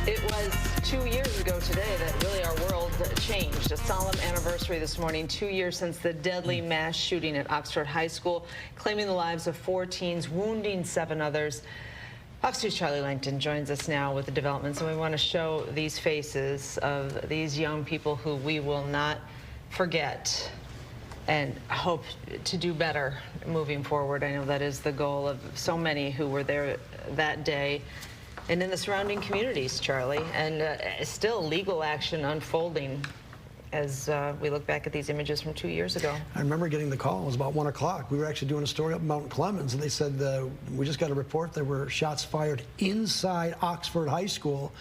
It was 2 years ago today that really our world changed. A solemn anniversary this morning, 2 years since the deadly mass shooting at Oxford High School, claiming the lives of 4 teens, wounding 7 others. Fox 2's Charlie Langton joins us now with the developments, and we want to show these faces of these young people who we will not forget and hope to do better moving forward. I know that is the goal of so many who were there that day. And in the surrounding communities, Charlie, and still legal action unfolding as we look back at these images from 2 years ago. I remember getting the call. It was about 1 o'clock. We were actually doing a story up in Mount Clemens, and they said, we just got a report there were shots fired inside Oxford High School.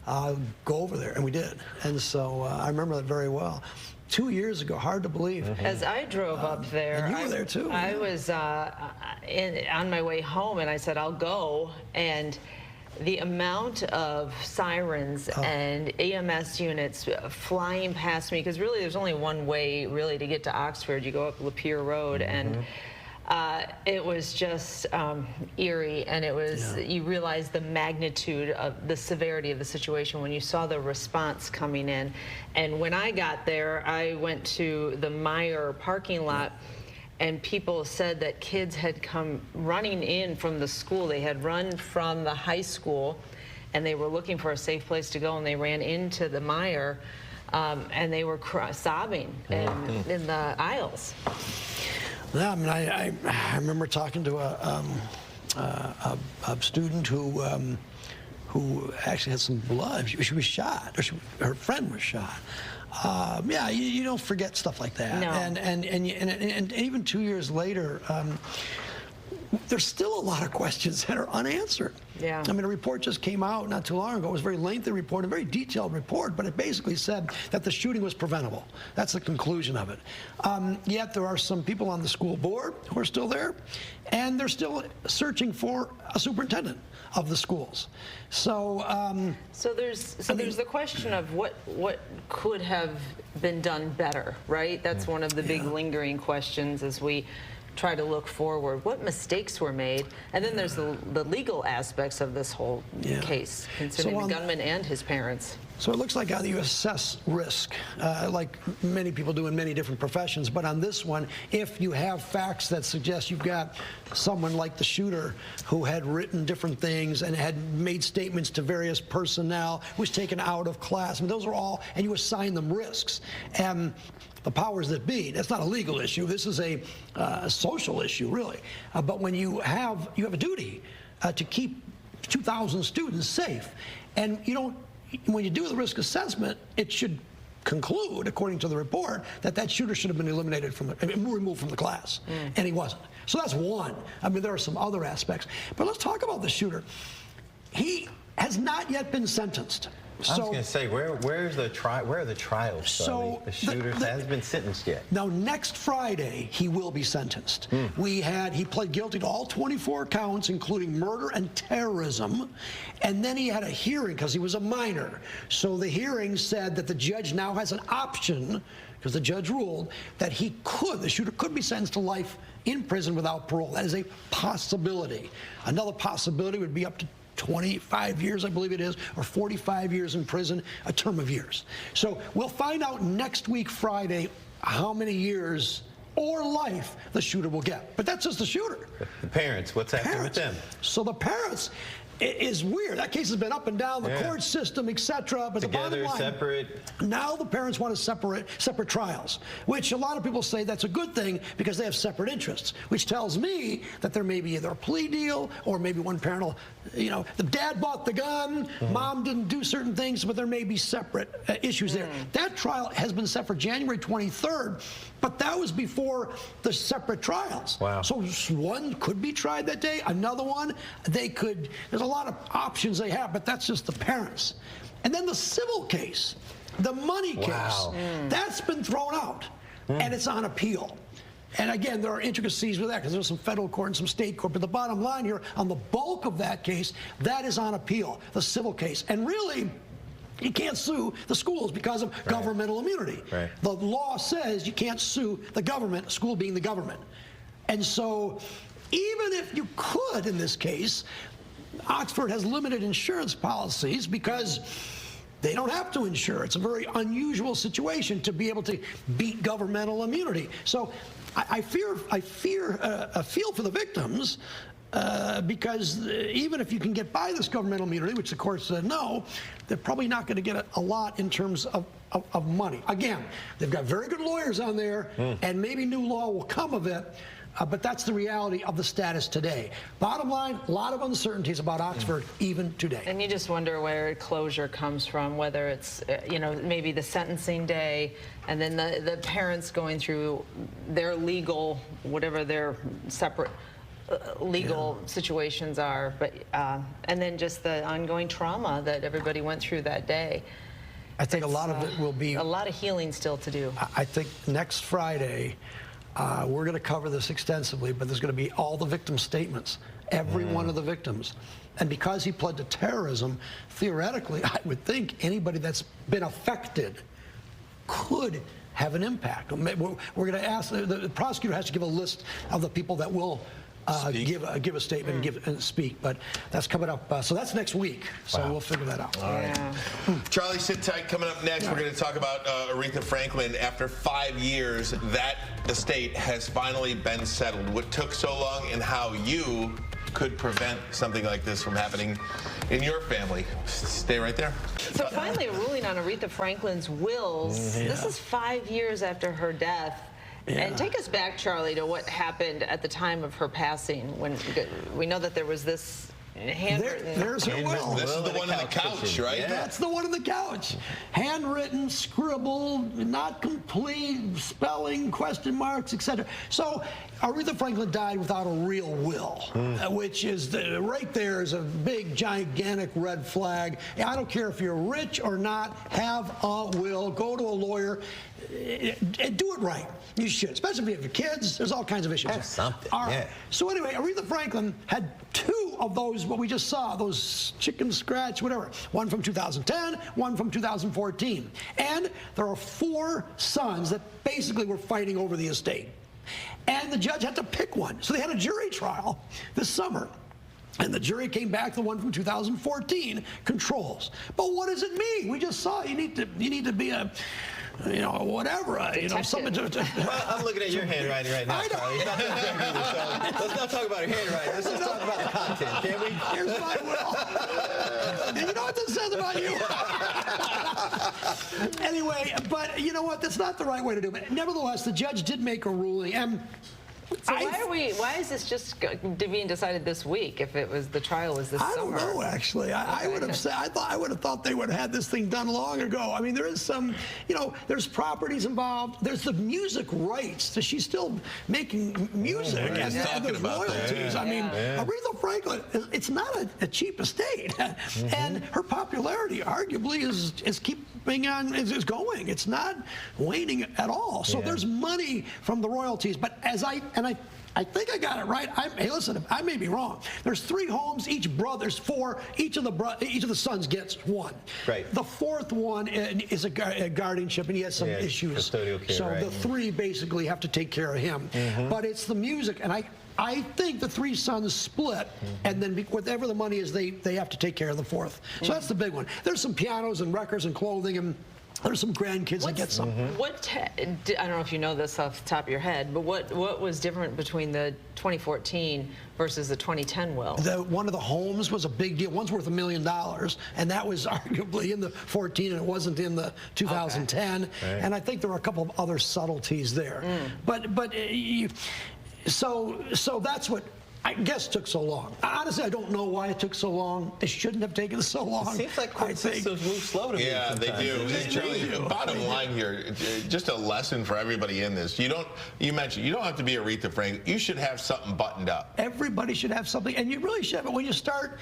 Go over there, and we did. And so I remember that very well. 2 years ago, hard to believe. As I drove up there, and you were there too. I was on my way home, and I said, I'll go. And the amount of sirens and EMS units flying past me, because really there's only one way really to get to Oxford. You go up Lapeer Road, and it was just eerie, and it was, you realize the magnitude of the severity of the situation when you saw the response coming in. And when I got there, I went to the Meyer parking lot, and people said that kids had come running in from the school. They had run from the high school, and they were looking for a safe place to go, and they ran into the Meyer, and they were sobbing in the aisles. Yeah, I mean, I remember talking to a student who actually had some blood. She was shot, or her friend was shot. Yeah, you don't forget stuff like that. No. And even 2 years later, there's still a lot of questions that are unanswered. Yeah. I mean, a report just came out not too long ago. It was a very lengthy report, a very detailed report, but it basically said that the shooting was preventable. That's the conclusion of it. Yet there are some people on the school board who are still there, and they're still searching for a superintendent of the schools. So, so there's the question of what could have been done better, right? That's one of the big lingering questions as we try to look forward. What mistakes were made? And then there's the legal aspects of this whole case, considering the gunman and his parents. So it looks like you assess risk, like many people do in many different professions. But on this one, if you have facts that suggest you've got someone like the shooter who had written different things and had made statements to various personnel, was taken out of class, I mean, those are all, and you assign them risks. And the powers that be, that's not a legal issue. This is a social issue, really. But when you have a duty to keep 2,000 students safe, and you don't. When you do the risk assessment, it should conclude, according to the report, that that shooter should have been eliminated from removed from the class, and he wasn't. So that's one. I mean, there are some other aspects. But let's talk about the shooter. He has not yet been sentenced. I was going to say, where are the trials? So the shooter hasn't been sentenced yet. Now, next Friday, he will be sentenced. He pled guilty to all 24 counts, including murder and terrorism. And then he had a hearing because he was a minor. So the hearing said that the judge now has an option, because the judge ruled that the shooter could be sentenced to life in prison without parole. That is a possibility. Another possibility would be up to 25 years, I believe it is, or 45 years in prison, a term of years. So we'll find out next week, Friday, how many years or life the shooter will get. But that's just the shooter. The parents, what's happening with them? So the parents, it is weird. That case has been up and down, the court system, etc. But together, the bottom line, separate. Now the parents want to separate trials, which a lot of people say that's a good thing because they have separate interests, which tells me that there may be either a plea deal or maybe one parent will, the dad bought the gun, mom didn't do certain things, but there may be separate issues there. That trial has been set for January 23rd, but that was before the separate trials. Wow. So one could be tried that day, another one, there's a lot of options they have, but that's just the parents. And then the civil case, the money case, that's been thrown out, and it's on appeal. And again, there are intricacies with that because there's some federal court and some state court. But the bottom line here, on the bulk of that case, that is on appeal, the civil case. And really, you can't sue the schools because of governmental immunity. The law says you can't sue the government, school being the government. And so even if you could in this case, Oxford has limited insurance policies because they don't have to insure. It's a very unusual situation to be able to beat governmental immunity. So I feel for the victims because even if you can get by this governmental immunity, which the court said no, they're probably not going to get a lot in terms of money. Again, they've got very good lawyers on there, and maybe new law will come of it. But that's the reality of the status today. Bottom line, a lot of uncertainties about Oxford even today. And you just wonder where closure comes from, whether it's, you know, maybe the sentencing day and then the parents going through their legal, whatever their separate legal situations are, but and then just the ongoing trauma that everybody went through that day. I think a lot of it will be... A lot of healing still to do. I think next Friday, we're going to cover this extensively, but there's going to be all the victim statements, every one of the victims. And because he pled to terrorism, theoretically, I would think anybody that's been affected could have an impact. We're going to ask, the prosecutor has to give a list of the people that will give a statement and speak, but that's coming up. So that's next week. So we'll figure that out. All right. Charlie, sit tight. Coming up next, we're going to talk about Aretha Franklin. After 5 years, that estate has finally been settled. What took so long and how you could prevent something like this from happening in your family. Stay right there. So finally, a ruling on Aretha Franklin's wills. This is 5 years after her death. And take us back, Charlie, to what happened at the time of her passing. When we know that there was this handwritten. There's her will. This is the one on the couch, right? Yeah. That's the one on the couch. Handwritten, scribbled, not complete, spelling, question marks, etc. So Aretha Franklin died without a real will, which is right there is a big, gigantic red flag. I don't care if you're rich or not, have a will, go to a lawyer, and do it right. You should, especially if you have your kids. There's all kinds of issues. Have something. All right. So anyway, Aretha Franklin had 2 of those, what we just saw, those chicken scratch, whatever. One from 2010, one from 2014. And there are 4 sons that basically were fighting over the estate. And the judge had to pick one. So they had a jury trial this summer. And the jury came back, the one from 2014 controls. But what does it mean? We just saw you need to be a, you know, whatever, you know, something to Well, I'm looking at your handwriting right now, Charlie. It's not that great either, so let's not talk about your handwriting. Let's just talk about the content, can we? Here's my will. You know what this says about you? Anyway, but you know what? That's not the right way to do it. Nevertheless, the judge did make a ruling, and So why is this just being decided this week if it was the trial was this summer? I don't know, actually. I would have said, I would have thought they would have had this thing done long ago. I mean, there is some, you know, there's properties involved. There's the music rights. So she's still making music and there's royalties. I mean, Aretha Franklin, it's not a cheap estate. And her popularity arguably is keeping on, is going. It's not waning at all. So there's money from the royalties. But I think I got it right. Hey, listen, I may be wrong. There's 3 homes, there's 4. Each of the sons gets 1. Right. The 4th one is a guardianship, and he has some issues. Custodial care, so the 3 basically have to take care of him. But it's the music, and I think the 3 sons split, and then whatever the money is, they have to take care of the 4th. So that's the big one. There's some pianos and records and clothing, and there's some grandkids that get some. I don't know if you know this off the top of your head, but what was different between the 2014 versus the 2010 will? One of the homes was a big deal. One's worth $1 million, and that was arguably in the 14, and it wasn't in the 2010. Okay. Right. And I think there were a couple of other subtleties there. So that's what I guess took so long. Honestly, I don't know why it took so long. It shouldn't have taken so long. It seems like court systems move slow to me. Yeah, they do. Charlie, bottom line here, just a lesson for everybody in this. You mentioned you don't have to be Aretha Franklin. You should have something buttoned up. Everybody should have something, and you really should. But when you start,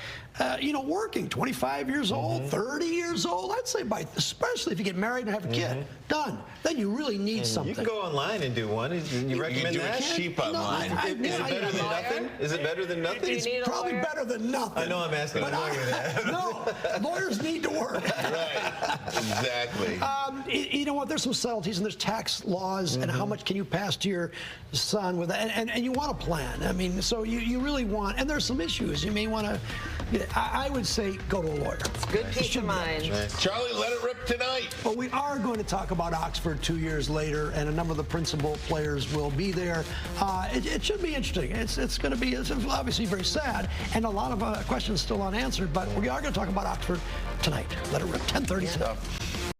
working, 25 years old, 30 years old, I'd say especially if you get married and have a kid, done. Then you really need something. You can go online and do one. You recommend that? It cheap online. Is it better than nothing? Is it better than nothing? It's probably better than nothing. I know I'm asking a lawyer that. No, lawyers need to work. Right, exactly. You know what? There's some subtleties, and there's tax laws, and how much can you pass to your son with that, and you want a plan. I mean, so you really want, and there's some issues. You may want to. I would say go to a lawyer. It's good peace of mind. Charlie, let it rip tonight. But we are going to talk about Oxford 2 years later, and a number of the principal players will be there. It should be interesting. It's going to be obviously very sad, and a lot of questions still unanswered. But we are going to talk about Oxford tonight. Let it rip. 10:30.